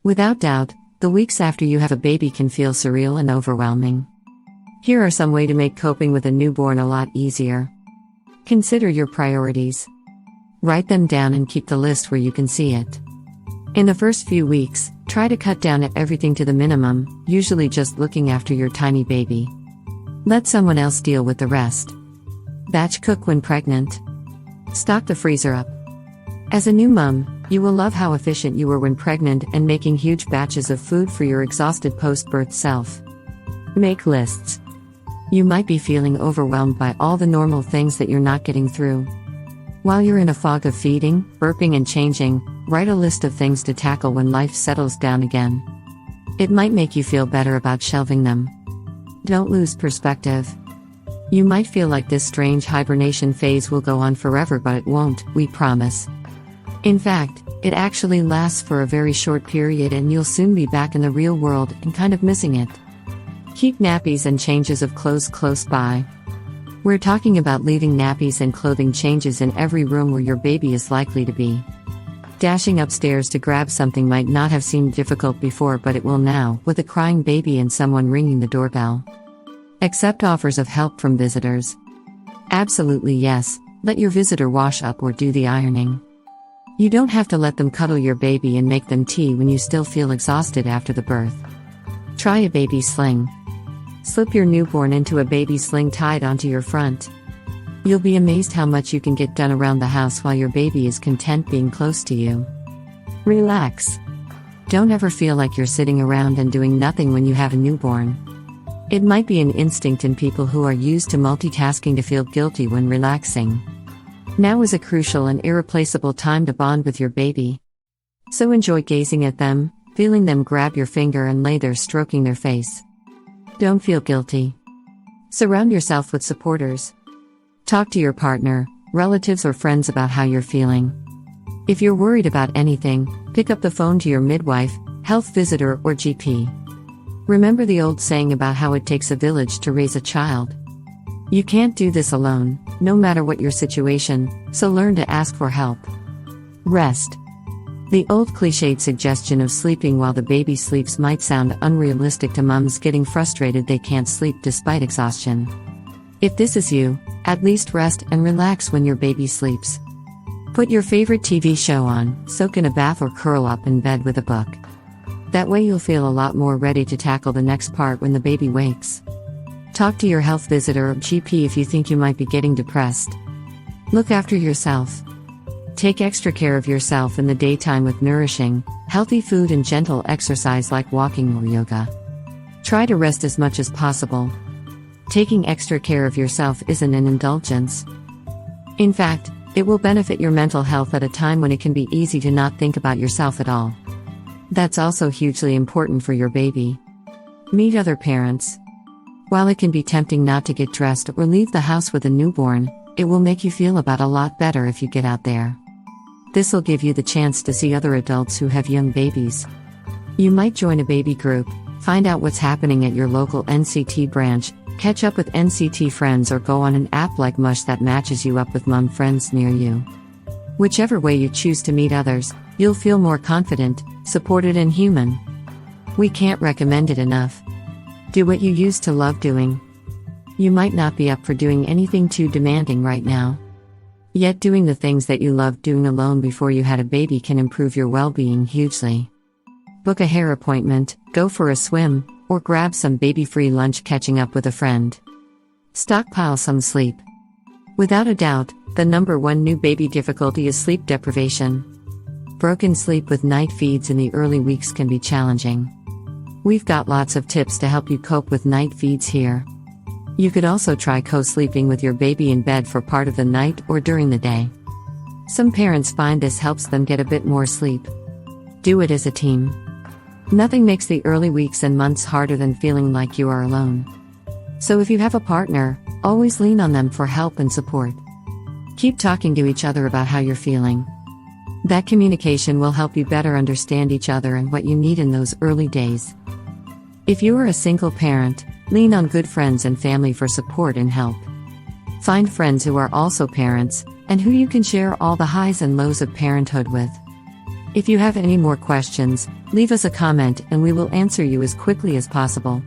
Without doubt, the weeks after you have a baby can feel surreal and overwhelming. Here are some ways to make coping with a newborn a lot easier. Consider your priorities. Write them down and keep the list where you can see it. In the first few weeks, try to cut down at everything to the minimum, usually just looking after your tiny baby. Let someone else deal with the rest. Batch cook when pregnant. Stock the freezer up. As a new mom, you will love how efficient you were when pregnant and making huge batches of food for your exhausted post-birth self. Make lists. You might be feeling overwhelmed by all the normal things that you're not getting through. While you're in a fog of feeding, burping and changing, write a list of things to tackle when life settles down again. It might make you feel better about shelving them. Don't lose perspective. You might feel like this strange hibernation phase will go on forever, but it won't, we promise. In fact, it actually lasts for a very short period and you'll soon be back in the real world and kind of missing it. Keep nappies and changes of clothes close by. We're talking about leaving nappies and clothing changes in every room where your baby is likely to be. Dashing upstairs to grab something might not have seemed difficult before, but it will now, with a crying baby and someone ringing the doorbell. Accept offers of help from visitors. Absolutely yes, let your visitor wash up or do the ironing. You don't have to let them cuddle your baby and make them tea when you still feel exhausted after the birth. Try a baby sling. Slip your newborn into a baby sling tied onto your front. You'll be amazed how much you can get done around the house while your baby is content being close to you. Relax. Don't ever feel like you're sitting around and doing nothing when you have a newborn. It might be an instinct in people who are used to multitasking to feel guilty when relaxing. Now is a crucial and irreplaceable time to bond with your baby. So enjoy gazing at them, feeling them grab your finger and lay there stroking their face. Don't feel guilty. Surround yourself with supporters. Talk to your partner, relatives or friends about how you're feeling. If you're worried about anything, pick up the phone to your midwife, health visitor or GP. Remember the old saying about how it takes a village to raise a child. You can't do this alone, no matter what your situation, so learn to ask for help. Rest. The old cliched suggestion of sleeping while the baby sleeps might sound unrealistic to moms getting frustrated they can't sleep despite exhaustion. If this is you, at least rest and relax when your baby sleeps. Put your favorite TV show on, soak in a bath or curl up in bed with a book. That way you'll feel a lot more ready to tackle the next part when the baby wakes. Talk to your health visitor or GP if you think you might be getting depressed. Look after yourself. Take extra care of yourself in the daytime with nourishing, healthy food and gentle exercise like walking or yoga. Try to rest as much as possible. Taking extra care of yourself isn't an indulgence. In fact, it will benefit your mental health at a time when it can be easy to not think about yourself at all. That's also hugely important for your baby. Meet other parents. While it can be tempting not to get dressed or leave the house with a newborn, it will make you feel about a lot better if you get out there. This will give you the chance to see other adults who have young babies. You might join a baby group, find out what's happening at your local NCT branch, catch up with NCT friends or go on an app like Mush that matches you up with mom friends near you. Whichever way you choose to meet others, you'll feel more confident, supported and human. We can't recommend it enough. Do what you used to love doing. You might not be up for doing anything too demanding right now. Yet doing the things that you loved doing alone before you had a baby can improve your well-being hugely. Book a hair appointment, go for a swim, or grab some baby-free lunch catching up with a friend. Stockpile some sleep. Without a doubt, the number one new baby difficulty is sleep deprivation. Broken sleep with night feeds in the early weeks can be challenging. We've got lots of tips to help you cope with night feeds here. You could also try co-sleeping with your baby in bed for part of the night or during the day. Some parents find this helps them get a bit more sleep. Do it as a team. Nothing makes the early weeks and months harder than feeling like you are alone. So if you have a partner, always lean on them for help and support. Keep talking to each other about how you're feeling. That communication will help you better understand each other and what you need in those early days. If you are a single parent, lean on good friends and family for support and help. Find friends who are also parents, and who you can share all the highs and lows of parenthood with. If you have any more questions, leave us a comment and we will answer you as quickly as possible.